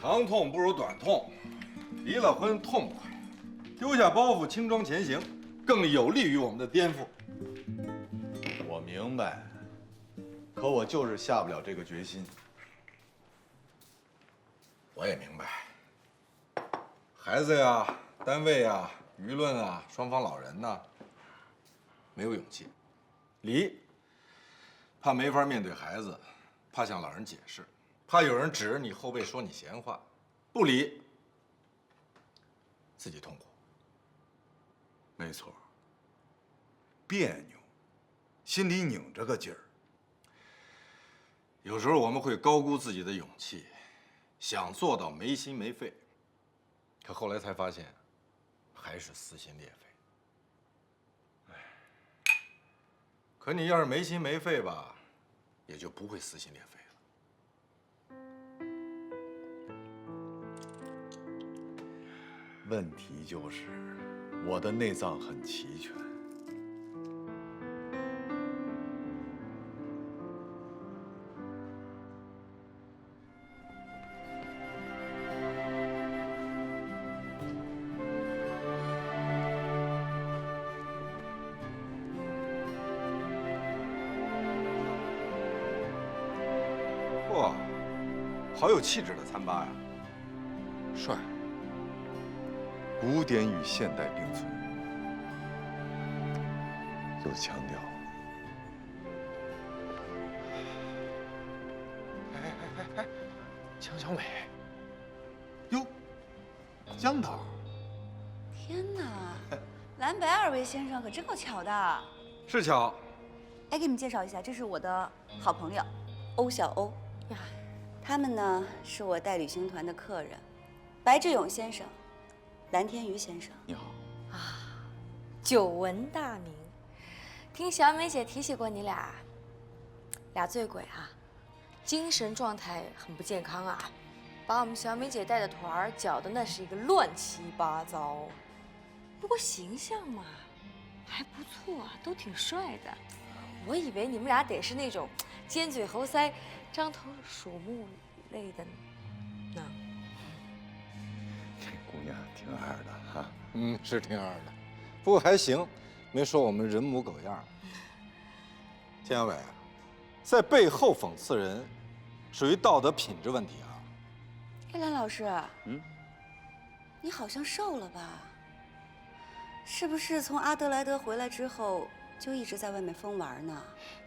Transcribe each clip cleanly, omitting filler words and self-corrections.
长痛不如短痛，离了婚痛快，丢下包袱轻装前行，更有利于我们的颠覆。我明白，可我就是下不了这个决心。我也明白，孩子呀、单位呀、舆论啊、双方老人呐，没有勇气离，怕没法面对孩子，怕向老人解释，怕有人指着你后背说你闲话，不离，自己痛苦。没错，别扭，心里拧着个劲儿。有时候我们会高估自己的勇气，想做到没心没肺，可后来才发现，还是撕心裂肺。可你要是没心没肺吧，也就不会撕心裂肺了。问题就是我的内脏很齐全。哇，好有气质的餐吧呀！帅，古典与现代并存，有腔调。江小美，哟，江导，天哪，蓝白二位先生可真够巧的。是巧，哎，给你们介绍一下，这是我的好朋友欧小欧呀。他们呢是我带旅行团的客人，白志勇先生，蓝天瑜先生。你好。久闻大名，听小美姐提起过你俩醉鬼啊，精神状态很不健康啊，把我们小美姐带的团儿搅得那是一个乱七八糟。不过形象嘛，还不错啊，都挺帅的。我以为你们俩得是那种尖嘴猴腮、獐头鼠目类的呢。这姑娘挺二的哈。是挺二的，不过还行，没说我们人模狗样。田小伟，在背后讽刺人，属于道德品质问题啊。哎，蓝老师，你好像瘦了吧？是不是从阿德莱德回来之后就一直在外面疯玩呢？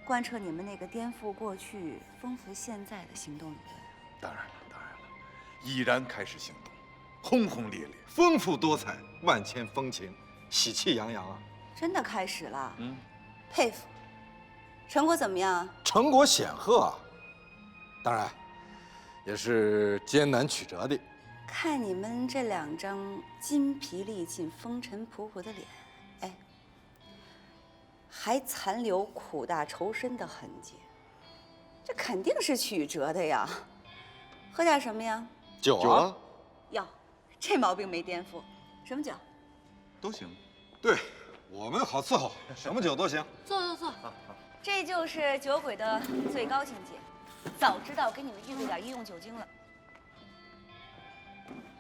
贯彻你们那个颠覆过去、丰富现在的行动理论。当然了，当然了，已然开始行动，轰轰烈烈。丰富多彩，万千风情，喜气洋洋啊！真的开始了，佩服。成果怎么样？成果显赫啊，当然，也是艰难曲折的。看你们这两张筋疲力尽、风尘仆仆的脸，哎，还残留苦大仇深的痕迹，这肯定是曲折的呀。喝点什么呀？酒啊，哟，这毛病没颠覆。什么酒？都行。对我们好伺候，什么酒都行。坐。这就是酒鬼的最高境界。早知道给你们预备点医用酒精了。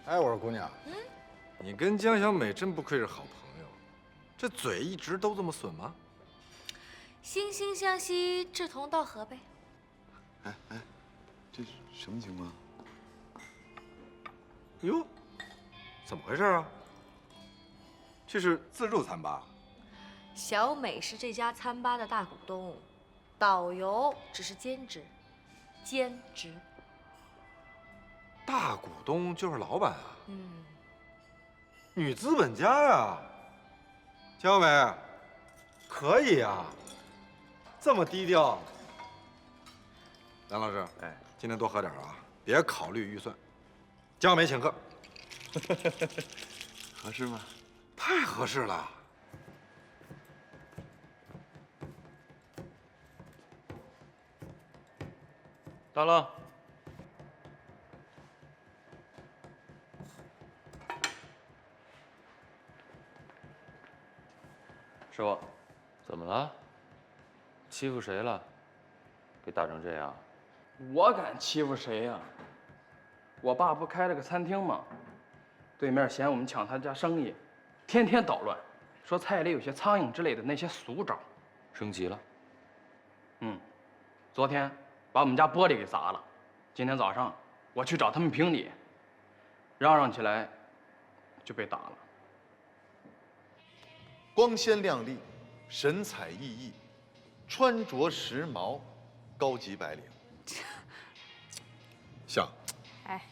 哎，我说姑娘，你跟江小美真不愧是好朋友，这嘴一直都这么损吗？惺惺相惜，志同道合呗。哎，这是什么情况？哟，怎么回事啊？这是自助餐吧？小美是这家餐吧的大股东，导游只是兼职。大股东就是老板啊？女资本家呀。江小美，可以呀，这么低调。梁老师，今天多喝点啊，别考虑预算。江小美请客，合适吗？太合适了。到了。师傅，怎么了？欺负谁了？给打成这样？我敢欺负谁呀？我爸不开了个餐厅吗？对面嫌我们抢他家生意，天天捣乱，说菜里有些苍蝇之类的那些俗招。升级了。昨天把我们家玻璃给砸了，今天早上我去找他们评理，嚷起来就被打了。光鲜亮丽，神采奕奕，穿着时髦，高级白领。像，哎，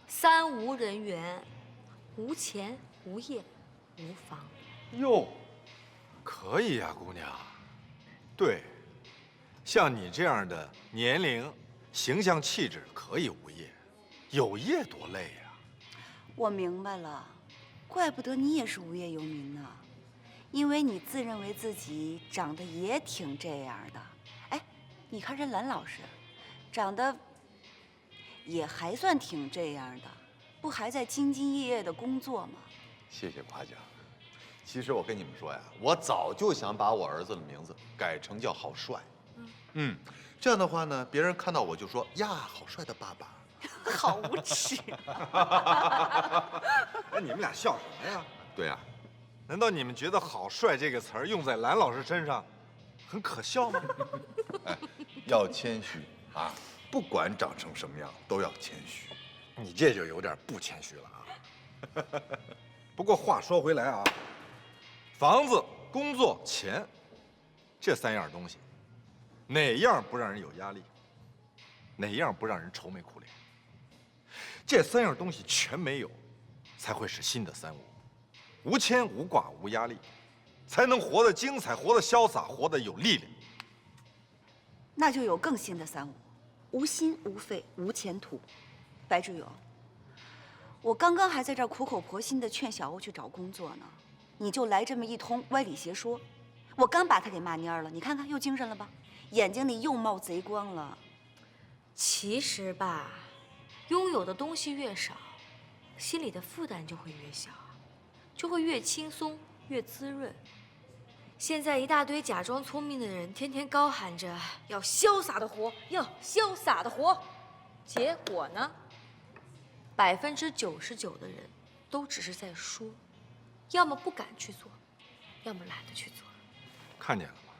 三无人员，无钱无业无房。哟，可以呀，姑娘。对，像你这样的年龄、形象、气质，可以无业，有业多累呀。我明白了，怪不得你也是无业游民呢，因为你自认为自己长得也挺这样的。哎，你看这兰老师，长得也还算挺这样的，不还在兢兢业业的工作吗？谢谢夸奖。其实我跟你们说呀，我早就想把我儿子的名字改成叫郝帅。这样的话呢，别人看到我就说呀，好帅的爸爸。好无耻！哎，你们俩笑什么呀？对呀，难道你们觉得“好帅”这个词儿用在兰老师身上很可笑吗？哎，要谦虚啊，不管长成什么样都要谦虚。你这就有点不谦虚了啊。不过话说回来啊，房子、工作、钱，这三样东西，哪样不让人有压力？哪样不让人愁眉苦脸？这三样东西全没有，才会是新的三无：无牵无挂无压力，才能活得精彩，活得潇洒，活得有力量。那就有更新的三无：无心无肺无前途。白志勇，我刚刚还在这儿苦口婆心地劝小欧去找工作呢，你就来这么一通歪理邪说。我刚把他给骂蔫了，你看看又精神了吧？眼睛里又冒贼光了。其实吧，拥有的东西越少，心里的负担就会越小，就会越轻松越滋润。现在一大堆假装聪明的人，天天高喊着要潇洒的活，要潇洒的活，结果呢，99%的人都只是在说，要么不敢去做，要么懒得去做。看见了吗？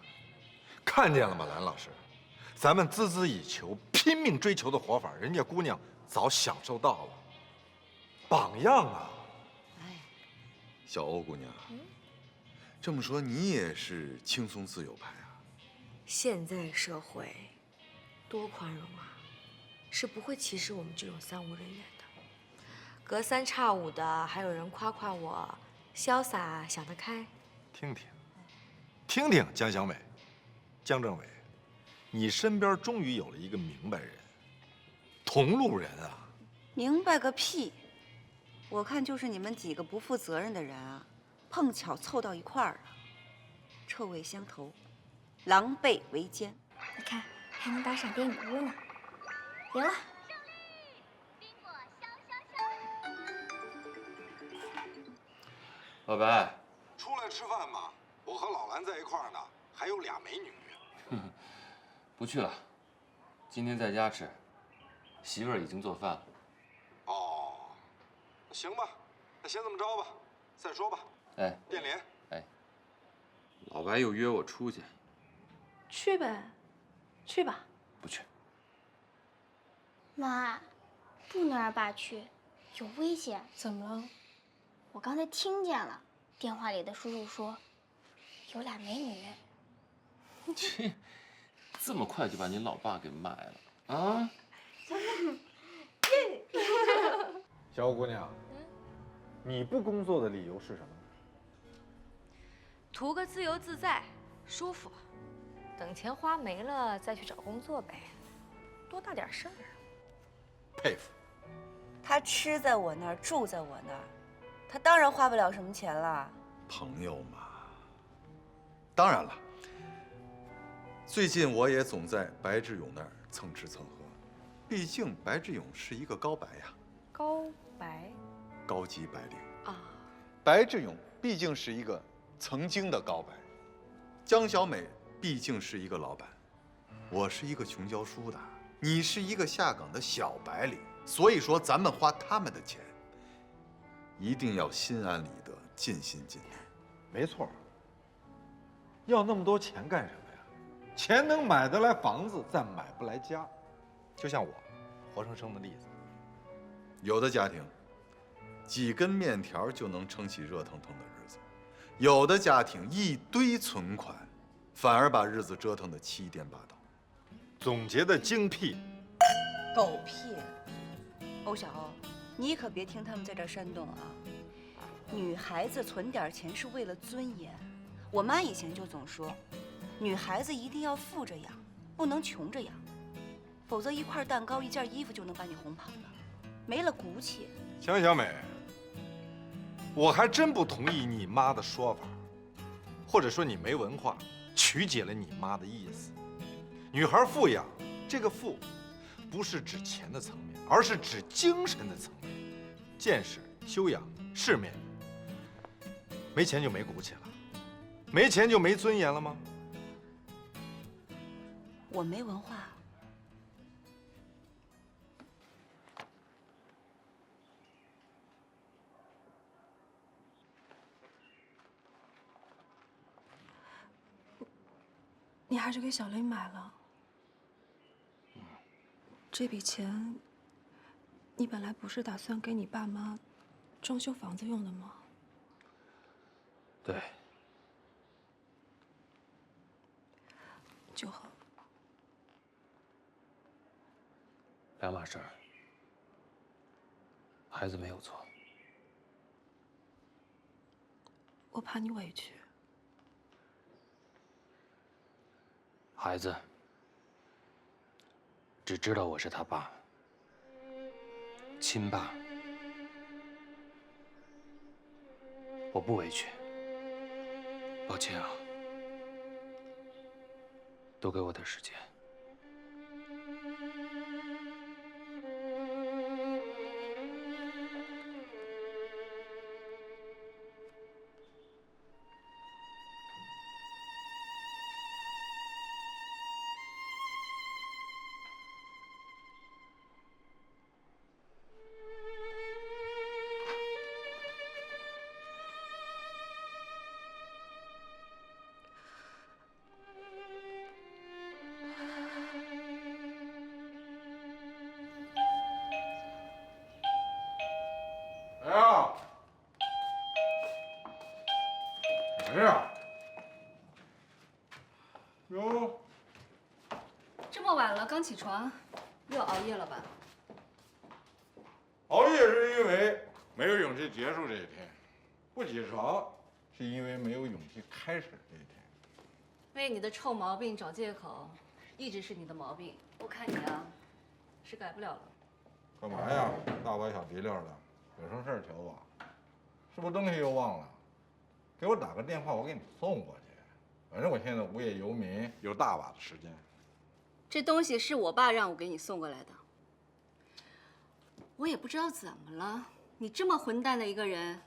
看见了吗，兰老师？咱们孜孜以求、拼命追求的活法，人家姑娘早享受到了。榜样啊！小欧姑娘，这么说你也是轻松自由派啊？现在社会多宽容啊，是不会歧视我们这种三无人员的。隔三差五的还有人夸夸我潇洒想得开。听听，听听，江小美、江政委，你身边终于有了一个明白人，同路人啊！明白个屁！我看就是你们几个不负责任的人啊，碰巧凑到一块儿了，臭味相投，狼狈为奸。你看，还能打赏电影屋呢。赢了。老白，出来吃饭吧，我和老兰在一块儿呢，还有俩美女。不去了，今天在家吃，媳妇儿已经做饭了。哦，行吧，那先这么着吧，再说吧。哎，电联。哎，老白又约我出去，去呗，去吧。不去。妈，不能让爸去，有危险。怎么了？我刚才听见了，电话里的叔叔说，有俩美女。切，这么快就把你老爸给卖了啊？小姑娘，你不工作的理由是什么？图个自由自在，舒服，等钱花没了再去找工作呗，多大点事儿啊！佩服。他吃在我那儿，住在我那儿，他当然花不了什么钱了。朋友嘛。当然了，最近我也总在白志勇那儿蹭吃蹭喝，毕竟白志勇是一个高白呀。高白高级白领啊，白志勇毕竟是一个曾经的高白，江小美毕竟是一个老板，我是一个穷教书的，你是一个下岗的小白领，所以说咱们花他们的钱，一定要心安理得，尽心尽力。没错。要那么多钱干什么呀？钱能买得来房子，但买不来家。就像我，活生生的例子。有的家庭，几根面条就能撑起热腾腾的日子；有的家庭一堆存款，反而把日子折腾得七颠八倒。总结的精辟。狗屁！欧小欧，你可别听他们在这儿煽动啊！女孩子存点钱是为了尊严。我妈以前就总说，女孩子一定要富着养，不能穷着养，否则一块蛋糕、一件衣服就能把你哄跑了，没了骨气。行，小美，我还真不同意你妈的说法，或者说你没文化，曲解了你妈的意思。女孩富养，这个富，不是指钱的层面，而是指精神的层面，见识、修养、世面。没钱就没骨气了，没钱就没尊严了吗？我没文化。你还是给小雷买了。这笔钱，你本来不是打算给你爸妈装修房子用的吗？对。就好。两码事儿。孩子没有错。我怕你委屈。孩子只知道我是他爸，亲爸。我不委屈，抱歉啊，多给我点时间。谁呀？谁呀？哟，这么晚了，刚起床，又熬夜了吧？熬夜是因为没有勇气结束这一天，不起床是因为没有勇气开始这一天。为你的臭毛病找借口，一直是你的毛病。我看你啊，是改不了了。干嘛呀？大包小提溜的，有什么事儿求我？是不是东西又忘了？给我打个电话，我给你送过去。反正我现在无业游民，有大把的时间。这东西是我爸让我给你送过来的。我也不知道怎么了，你这么混蛋的一个人，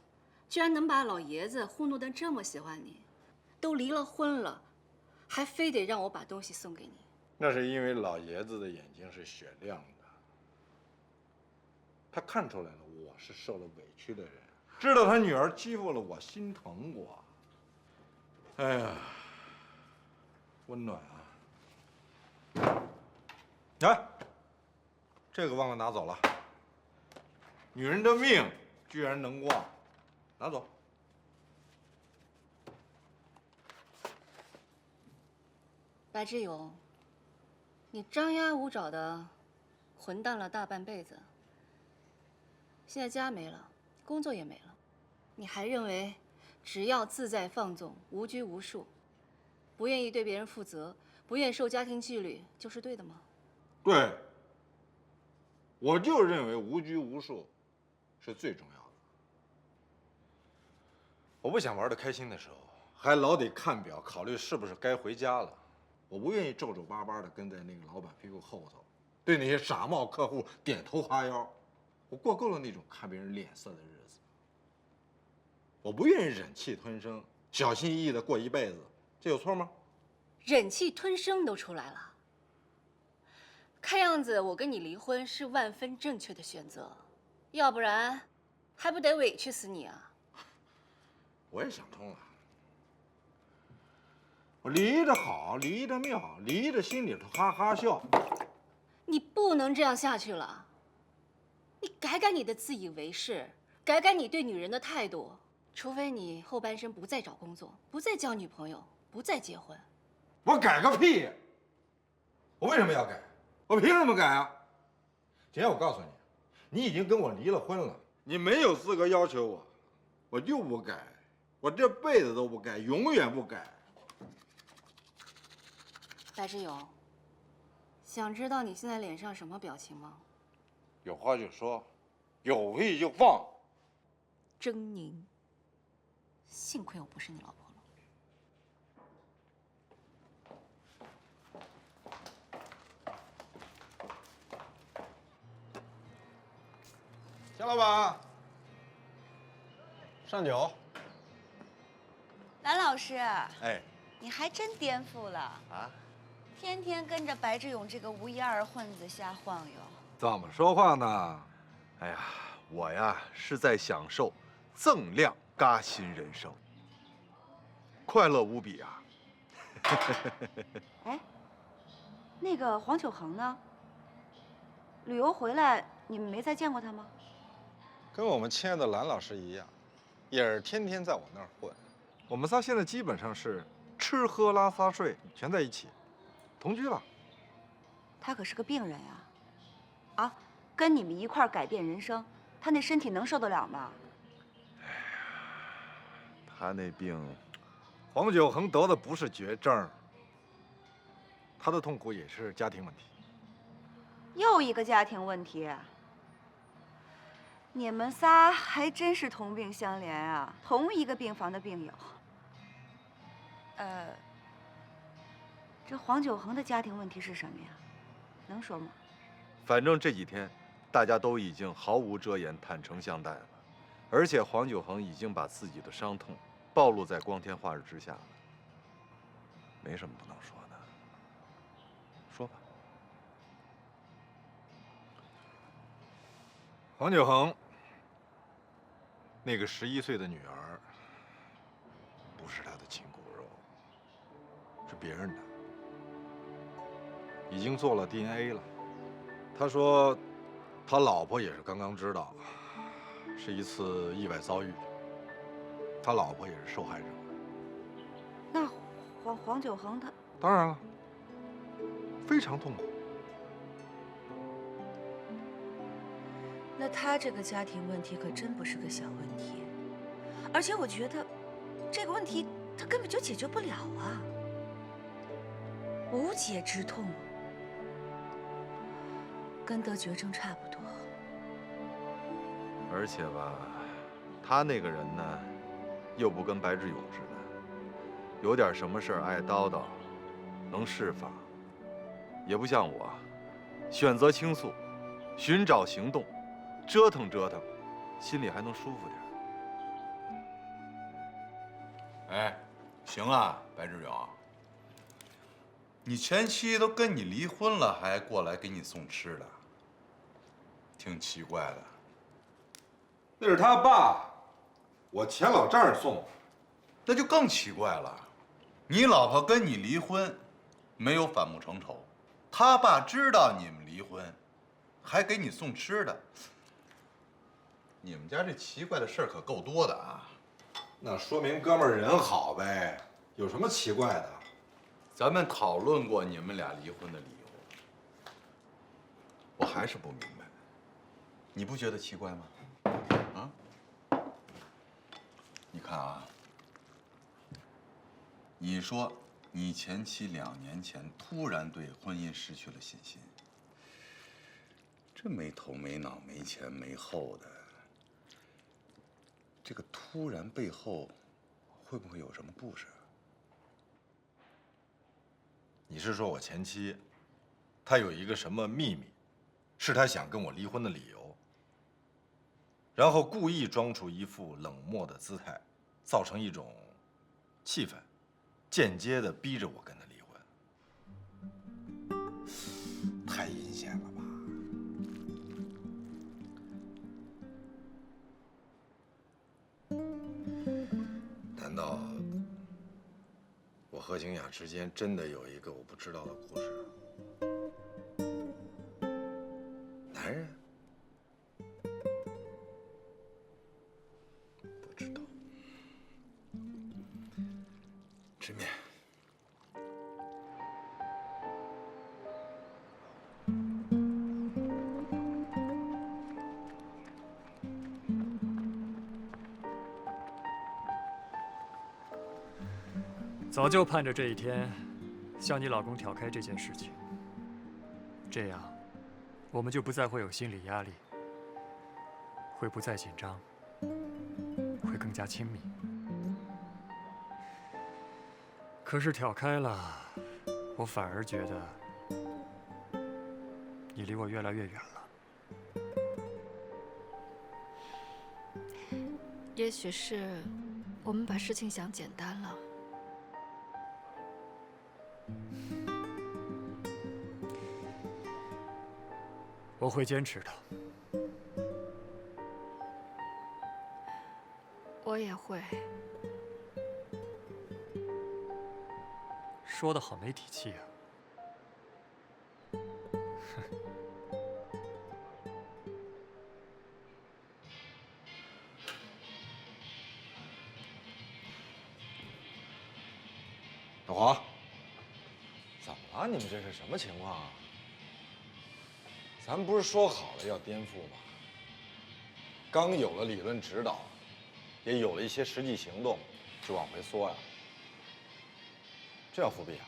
居然能把老爷子糊弄得这么喜欢你，都离了婚了，还非得让我把东西送给你。那是因为老爷子的眼睛是雪亮的，他看出来了我是受了委屈的人，知道他女儿欺负了我，心疼我。哎呀，温暖啊！哎，这个忘了拿走了。女人的命居然能忘，拿走。白志勇，你张牙舞爪的混蛋了大半辈子，现在家没了，工作也没了，你还认为只要自在放纵、无拘无束，不愿意对别人负责，不愿受家庭纪律，就是对的吗？对，我就认为无拘无束是最重要的。我不想玩得开心的时候，还老得看表，考虑是不是该回家了。我不愿意皱皱巴巴的跟在那个老板屁股后头，对那些傻帽客户点头哈腰。我过够了那种看别人脸色的日子。我不愿意忍气吞声，小心翼翼的过一辈子，这有错吗？忍气吞声都出来了。看样子我跟你离婚是万分正确的选择，要不然还不得委屈死你啊！我也想通了，我离得好，离得妙，离着心里头哈哈笑。你不能这样下去了，你改改你的自以为是，改改你对女人的态度。除非你后半生不再找工作，不再交女朋友，不再结婚。我改个屁！我为什么要改？我凭什么改啊？姐，我告诉你，你已经跟我离了婚了，你没有资格要求我，我就不改，我这辈子都不改，永远不改。白志勇，想知道你现在脸上什么表情吗？有话就说，有屁就放。狰狞。幸亏我不是你老婆了。钱老板，上酒。蓝老师，哎，你还真颠覆了啊！天天跟着白志勇这个无一二混子瞎晃悠。怎么说话呢？哎呀，我呀是在享受锃亮嘎新人生，快乐无比啊！哎，那个黄九恒呢？旅游回来，你们没再见过他吗？跟我们亲爱的蓝老师一样，也是天天在我那儿混。我们仨现在基本上是吃喝拉撒睡全在一起，同居了。他可是个病人呀！啊，跟你们一块儿改变人生，他那身体能受得了吗？他那病，黄九恒得的不是绝症，他的痛苦也是家庭问题。又一个家庭问题。你们仨还真是同病相怜啊，同一个病房的病友。这黄九恒的家庭问题是什么呀？能说吗？反正这几天大家都已经毫无遮掩、坦诚相待了，而且黄九恒已经把自己的伤痛暴露在光天化日之下了，没什么不能说的。说吧。黄九恒，那个11岁的女儿，不是他的亲骨肉，是别人的，已经做了 DNA 了。他说，他老婆也是刚刚知道，是一次意外遭遇，他老婆也是受害者。那黄九恒他……当然了，非常痛苦。那他这个家庭问题可真不是个小问题，而且我觉得这个问题他根本就解决不了啊，无解之痛，跟得绝症差不多。而且吧，他那个人呢，又不跟白志勇似的，有点什么事儿爱叨叨，能释放；也不像我，选择倾诉，寻找行动。折腾折腾，心里还能舒服点。哎，行啊，白志勇，你前妻都跟你离婚了，还过来给你送吃的，挺奇怪的。那是他爸，我钱老丈人送。那就更奇怪了，你老婆跟你离婚，没有反目成仇，他爸知道你们离婚，还给你送吃的。你们家这奇怪的事儿可够多的啊！那说明哥们儿人好呗，有什么奇怪的？咱们讨论过你们俩离婚的理由，我还是不明白，你不觉得奇怪吗？啊？你看啊，你说你前妻2年前突然对婚姻失去了信心，这没头没脑、没前没后的。这个突然背后，会不会有什么故事啊？你是说我前妻，她有一个什么秘密，是她想跟我离婚的理由，然后故意装出一副冷漠的姿态，造成一种气氛，间接的逼着我跟她离婚。太阴限了吧？难道我和景雅之间真的有一个我不知道的故事？男人？不知道。吃面。早就盼着这一天，向你老公挑开这件事情。这样，我们就不再会有心理压力，会不再紧张，会更加亲密。可是挑开了，我反而觉得你离我越来越远了。也许是我们把事情想简单了。我会坚持的。我也会。说得好没底气啊！老黄，怎么了？你们这是什么情况啊？咱不是说好了要颠覆吗？刚有了理论指导，也有了一些实际行动，就往回缩呀？这要复辟啊？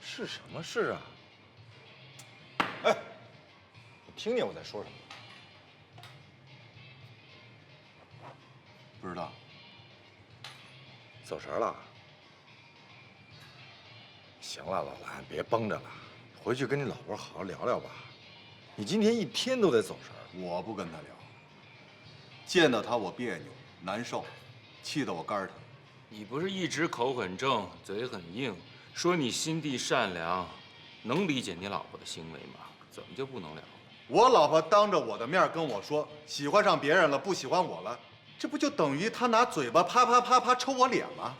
是什么事啊？哎，你听见我在说什么吗？不知道。走神了。行了，老蓝，别绷着了，回去跟你老婆好好聊聊吧。你今天一天都在走神。我不跟他聊，见到他我别扭难受，气得我肝疼。你不是一直口很正，嘴很硬，说你心地善良，能理解你老婆的行为吗？怎么就不能聊了？我老婆当着我的面跟我说喜欢上别人了，不喜欢我了，这不就等于他拿嘴巴啪啪啪啪抽我脸吗？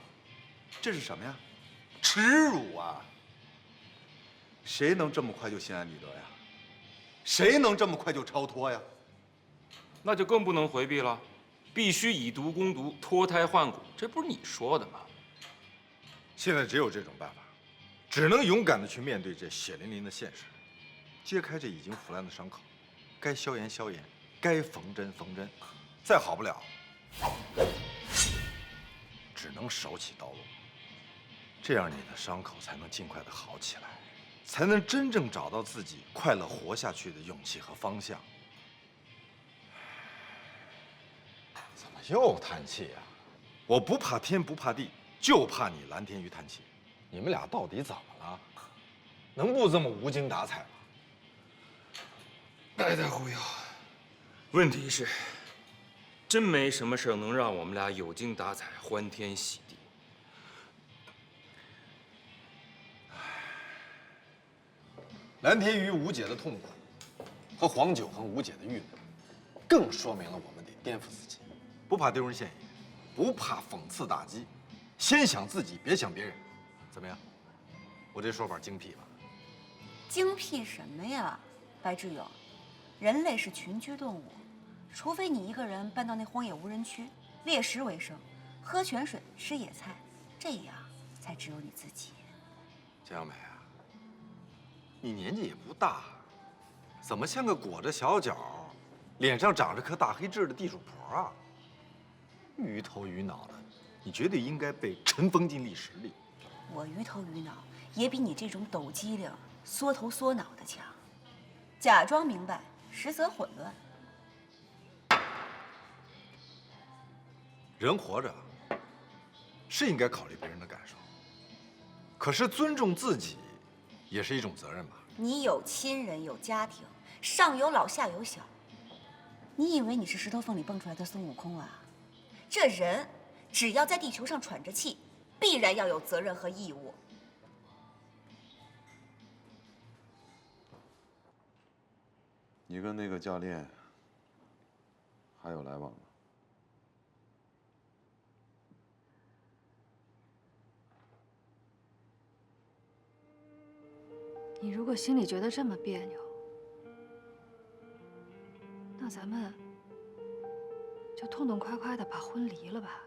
这是什么呀？耻辱啊！谁能这么快就心安理得呀？谁能这么快就超脱呀？那就更不能回避了，必须以毒攻毒，脱胎换骨，这不是你说的吗？现在只有这种办法，只能勇敢地去面对这血淋淋的现实，揭开这已经腐烂的伤口，该消炎消炎，该缝针缝针，再好不了，只能手起刀落。这样你的伤口才能尽快的好起来，才能真正找到自己快乐活下去的勇气和方向。怎么又叹气呀？我不怕天不怕地，就怕你蓝天鱼叹气。你们俩到底怎么了？能不这么无精打采吗？白大忽悠。问题是，真没什么事能让我们俩有精打采、欢天喜地。蓝天鱼无解的痛苦，和黄九恒无解的郁闷，更说明了我们得颠覆自己，不怕丢人现眼，不怕讽刺打击，先想自己，别想别人。怎么样？我这说法精辟吧？精辟什么呀，白志勇？人类是群居动物，除非你一个人搬到那荒野无人区，猎食为生，喝泉水，吃野菜，这样才只有你自己。江美啊，你年纪也不大，怎么像个裹着小脚、脸上长着颗大黑痣的地主婆啊？鱼头鱼脑的，你绝对应该被尘封进历史里。我鱼头鱼脑也比你这种抖机灵、缩头缩脑的强，假装明白，实则混乱。人活着是应该考虑别人的感受，可是尊重自己也是一种责任吧？你有亲人，有家庭，上有老下有小，你以为你是石头缝里蹦出来的孙悟空啊？这人只要在地球上喘着气，必然要有责任和义务。你跟那个教练还有来往吗？你如果心里觉得这么别扭，那咱们就痛痛快快的把婚离了吧。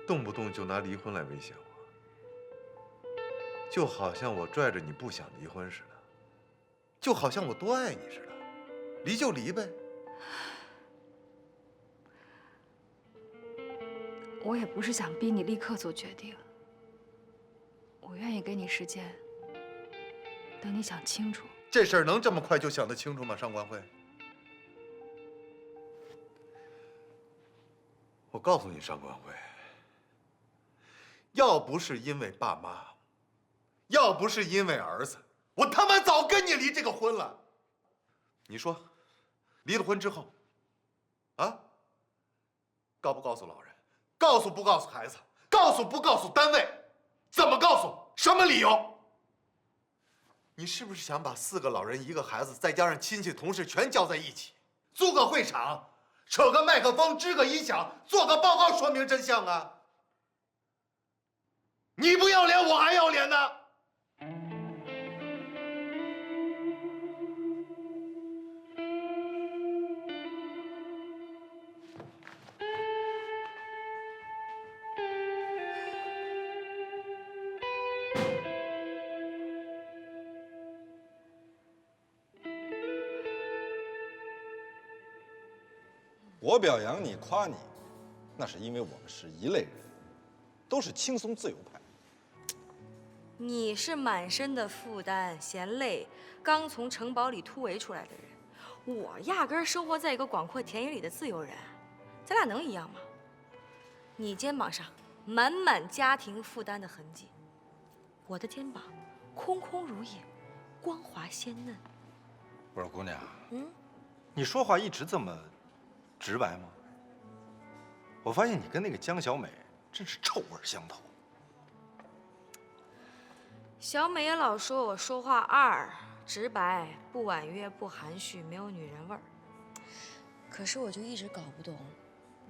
动不动就拿离婚来威胁我，就好像我拽着你不想离婚似的，就好像我多爱你似的，离就离呗。我也不是想逼你立刻做决定，我愿意给你时间，等你想清楚。这事儿能这么快就想得清楚吗？上官慧，我告诉你，上官慧，要不是因为爸妈，要不是因为儿子，我他妈早跟你离这个婚了。你说，离了婚之后，啊，告不告诉老人？告诉不告诉孩子？告诉不告诉单位？怎么告诉？什么理由？你是不是想把4个老人1个孩子，再加上亲戚同事全叫在一起，租个会场，扯个麦克风，支个音响，做个报告说明真相啊？你不要脸，我还要脸呢！我表扬你、夸你，那是因为我们是一类人，都是轻松自由派。你是满身的负担，嫌累，刚从城堡里突围出来的人，我压根儿生活在一个广阔田野里的自由人，咱俩能一样吗？你肩膀上满满家庭负担的痕迹，我的肩膀空空如也，光滑鲜嫩。不是姑娘，你说话一直这么直白吗？我发现你跟那个江小美真是臭味相投。小美也老说我说话二，直白，不婉约，不含蓄，没有女人味儿。可是我就一直搞不懂，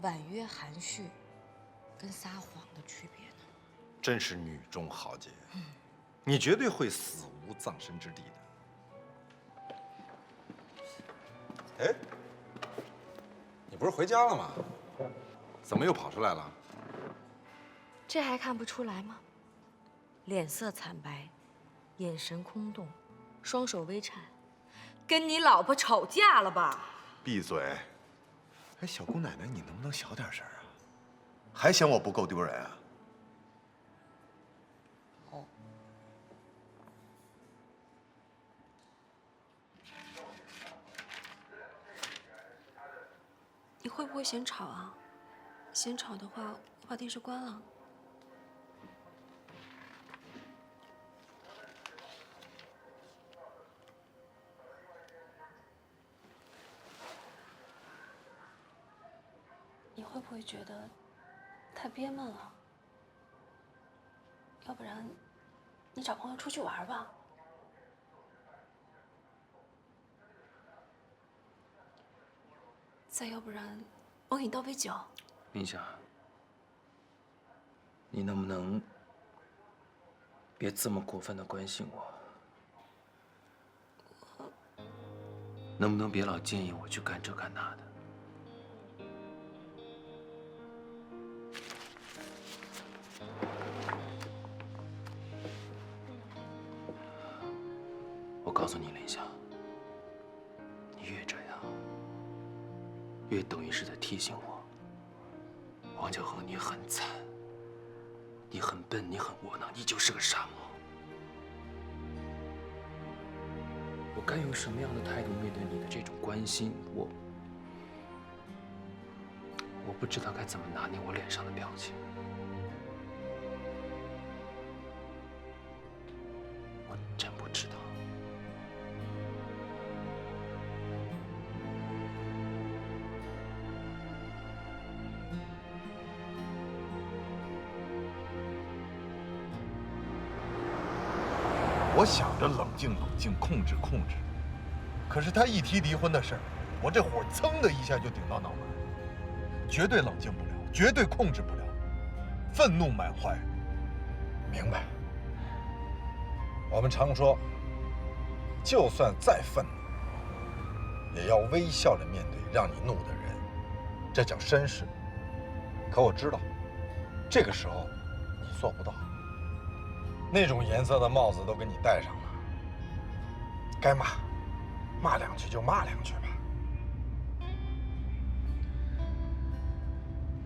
婉约含蓄跟撒谎的区别呢。真是女中豪杰，你绝对会死无葬身之地的。哎，你不是回家了吗？怎么又跑出来了？这还看不出来吗？脸色惨白，眼神空洞，双手微颤，跟你老婆吵架了吧？闭嘴！哎，小姑奶奶，你能不能小点声啊？还嫌我不够丢人啊？哦。你会不会嫌吵啊？嫌吵的话，我把电视关了。你会不会觉得太憋闷了？要不然，你找朋友出去玩吧。再要不然，我给你倒杯酒。林夏，你能不能别这么过分的关心我？能不能别老建议我去干这干那的？我告诉你，林夏，你越这样，越等于是在提醒我，王小恒，你很惨，你很笨，你很窝囊，你就是个傻帽。我该用什么样的态度面对你的这种关心？我不知道该怎么拿捏我脸上的表情。我真不知道。我想着冷静冷静，控制控制，可是他一提离婚的事儿，我这火噌的一下就顶到脑门，绝对冷静不了，绝对控制不了，愤怒满怀。明白。我们常说，就算再愤怒，也要微笑着面对让你怒的人，这叫绅士。可我知道，这个时候你做不到。那种颜色的帽子都给你戴上了，该骂，骂两句就骂两句吧。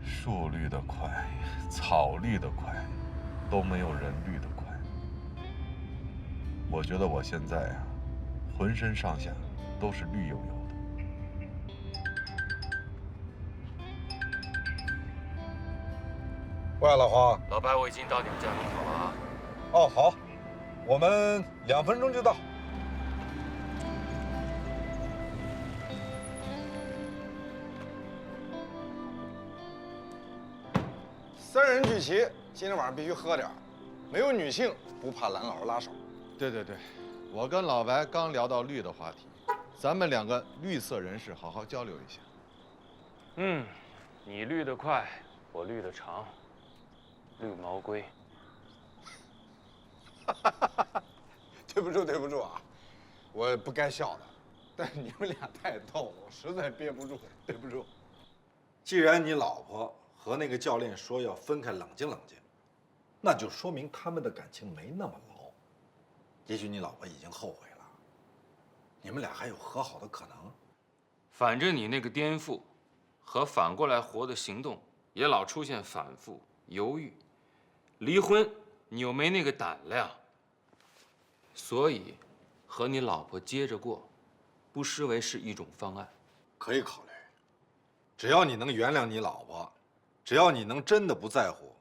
树绿得快，草绿得快，都没有人绿得快。我觉得我现在啊，浑身上下都是绿油油的。喂，老黄。老白，我已经到你们家门口了啊。哦，好，我们2分钟就到。3人聚齐，今天晚上必须喝点儿，没有女性不怕蓝老师拉手。对对对，我跟老白刚聊到绿的话题，咱们2个绿色人士好好交流一下。你绿得快，我绿得长，绿毛龟。对不住啊，我不该笑的，但是你们俩太逗了，我实在憋不住，对不住。既然你老婆和那个教练说要分开，冷静冷静，那就说明他们的感情没那么牢。也许你老婆已经后悔了，你们俩还有和好的可能。反正你那个颠覆和反过来活的行动也老出现反复犹豫，离婚你又没那个胆量，所以和你老婆接着过，不失为是一种方案。可以考虑，只要你能原谅你老婆，只要你能真的不在乎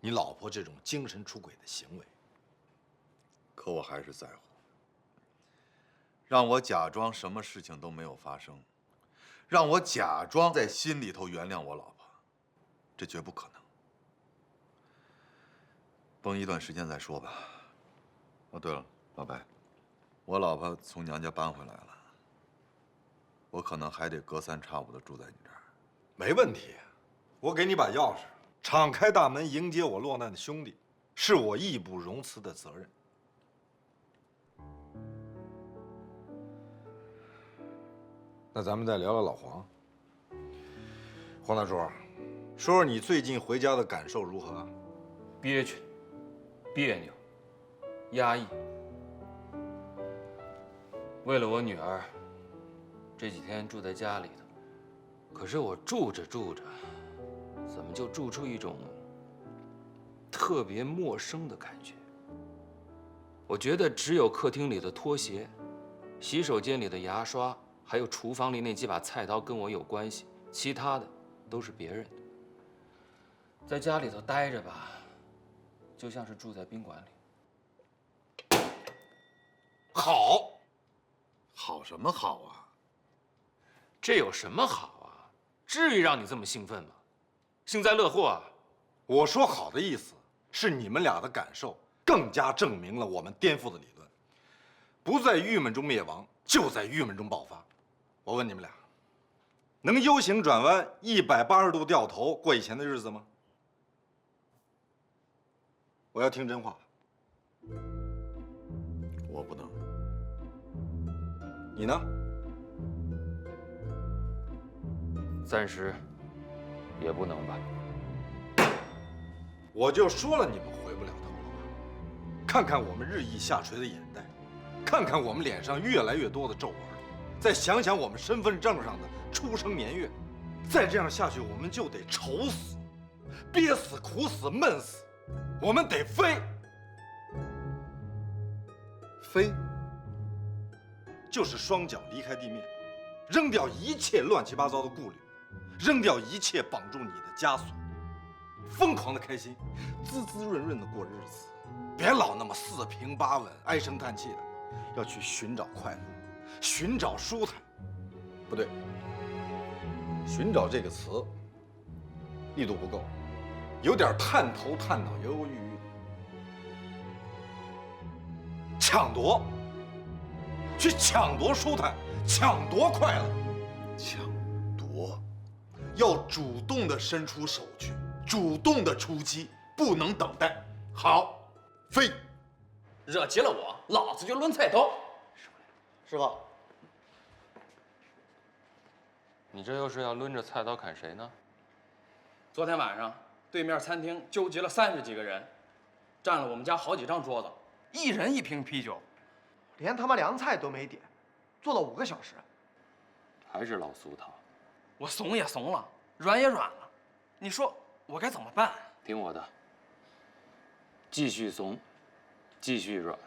你老婆这种精神出轨的行为。可我还是在乎。让我假装什么事情都没有发生，让我假装在心里头原谅我老婆，这绝不可能。绷一段时间再说吧。哦，对了，老白，我老婆从娘家搬回来了，我可能还得隔3差5的住在你这儿。没问题，我给你把钥匙，敞开大门迎接我落难的兄弟，是我义不容辞的责任。那咱们再聊聊老黄。黄大叔，说说你最近回家的感受如何？憋屈、别扭、压抑。为了我女儿，这几天住在家里头，可是我住着住着，怎么就住出一种特别陌生的感觉？我觉得只有客厅里的拖鞋、洗手间里的牙刷，还有厨房里那几把菜刀跟我有关系，其他的都是别人的。在家里头待着吧，就像是住在宾馆里。好，好什么好啊？这有什么好啊？至于让你这么兴奋吗？幸灾乐祸啊！我说好的意思是你们俩的感受更加证明了我们颠覆的理论，不在郁闷中灭亡，就在郁闷中爆发。我问你们俩，能 U 型转弯180度掉头过以前的日子吗？我要听真话。我不能。你呢？暂时也不能吧。我就说了，你们回不了头了吧？看看我们日益下垂的眼袋，看看我们脸上越来越多的皱纹，再想想我们身份证上的出生年月，再这样下去，我们就得愁死、憋死、苦死、闷死，我们得飞。飞，就是双脚离开地面，扔掉一切乱七八糟的顾虑，扔掉一切绑住你的枷锁，疯狂的开心，滋滋润润的过日子，别老那么四平八稳、唉声叹气的，要去寻找快乐，寻找舒坦。不对，寻找这个词力度不够，有点探头探脑、犹犹豫豫。抢夺，去抢夺舒坦，抢夺快乐。抢夺，要主动的伸出手去，主动的出击，不能等待。好，飞。惹急了我，老子就抡菜刀。师傅，你这又是要抡着菜刀砍谁呢？昨天晚上，对面餐厅纠集了30几个人，占了我们家好几张桌子，一人1瓶啤酒，连他妈凉菜都没点，做了5个小时。还是老俗套。我怂也怂了，软也软了，你说我该怎么办？听我的，继续怂，继续软，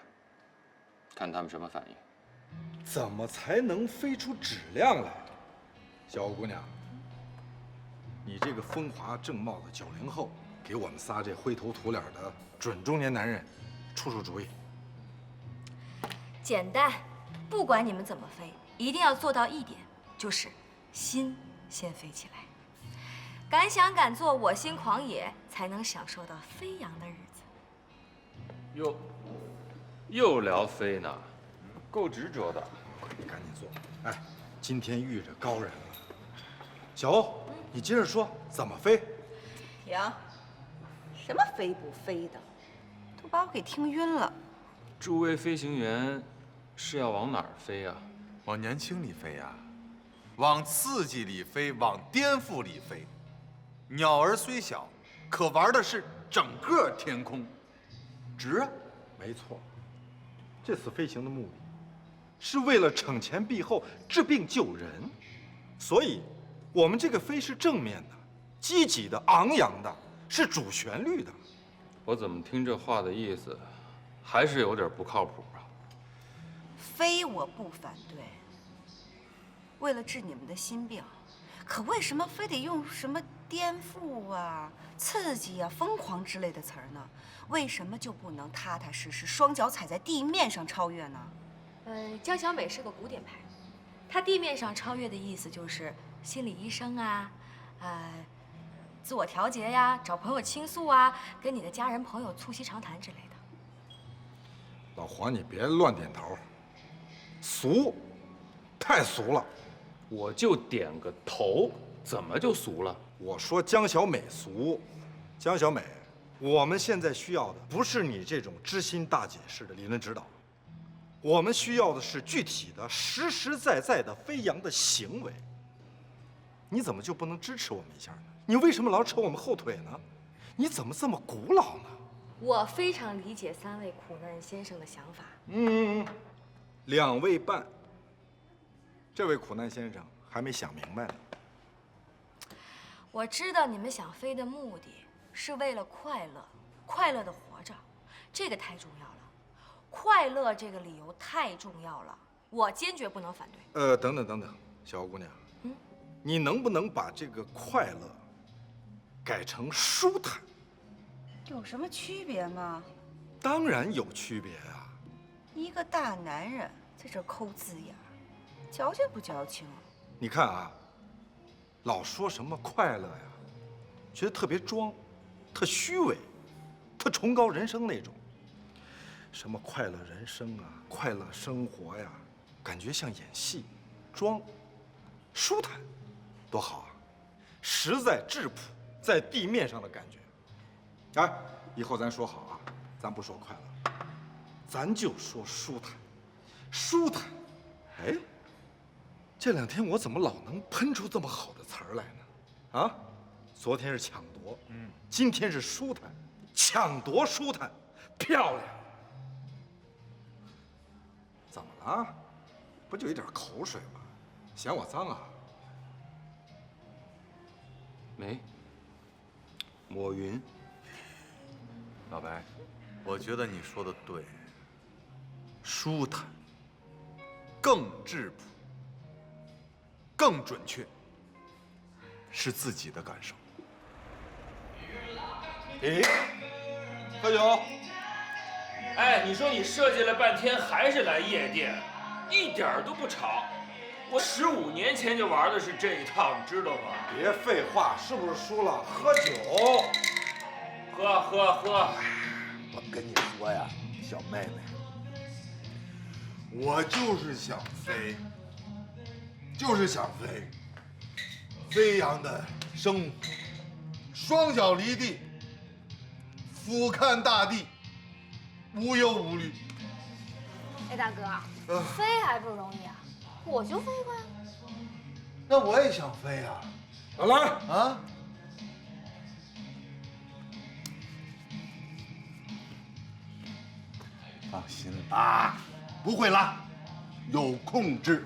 看他们什么反应。怎么才能飞出质量来？小姑娘，你这个风华正茂的90后，给我们仨这灰头土脸的准中年男人出出主意。简单，不管你们怎么飞，一定要做到一点，就是心先飞起来。敢想敢做，我心狂野，才能享受到飞扬的日子。又聊飞呢，够执着的。你赶紧做。哎，今天遇着高人了。小欧，你接着说怎么飞？呀，什么飞不飞的，都把我给听晕了。诸位飞行员是要往哪儿飞呀？往年轻里飞呀，往刺激里飞，往颠覆里飞。鸟儿虽小，可玩的是整个天空，值啊！没错，这次飞行的目的是为了惩前毖后、治病救人，所以我们这个飞是正面的、积极的、昂扬的，是主旋律的。我怎么听这话的意思，还是有点不靠谱啊？飞我不反对，为了治你们的心病，可为什么非得用什么颠覆啊、刺激啊、疯狂之类的词儿呢？为什么就不能踏踏实实、双脚踩在地面上超越呢？江小美是个古典派，她地面上超越的意思就是心理医生啊，自我调节呀，找朋友倾诉啊，跟你的家人朋友促膝长谈之类的。老黄，你别乱点头，俗，太俗了。我就点个头，怎么就俗了？我说江小美俗，江小美，我们现在需要的不是你这种知心大姐式的理论指导，我们需要的是具体的、实实在在的飞扬的行为。你怎么就不能支持我们一下呢？你为什么老扯我们后腿呢？你怎么这么古老呢？我非常理解3位苦难先生的想法。2位半。这位苦难先生还没想明白呢。我知道你们想飞的目的是为了快乐，快乐的活着，这个太重要了。快乐这个理由太重要了，我坚决不能反对。等等，小姑娘，你能不能把这个快乐改成舒坦？有什么区别吗？当然有区别啊！一个大男人在这抠字眼儿，矫情不矫情？你看啊，老说什么快乐呀，觉得特别装，特虚伪，特崇高人生那种。什么快乐人生啊，快乐生活呀，感觉像演戏，装，舒坦，多好啊！实在质朴，在地面上的感觉。哎，以后咱说好啊，咱不说快乐，咱就说舒坦，舒坦。哎，这2天我怎么老能喷出这么好的词儿来呢？啊，昨天是抢夺，今天是舒坦，抢夺舒坦，漂亮。怎么了？不就一点口水吗？嫌我脏啊？没，抹匀。老白，我觉得你说的对，舒坦，更质朴，更准确，是自己的感受。喝酒。哎，你说你设计了半天还是来夜店，一点儿都不吵。我15年前就玩的是这一套，你知道吗？别废话，是不是输了？喝酒。喝。我跟你说呀，小妹妹，我就是想飞，就是想飞，飞扬的生活，双脚离地，俯瞰大地，无忧无虑。哎，大哥，飞还不容易啊，我就飞过呀。那我也想飞啊！老来啊！放心吧，不会拉，有控制。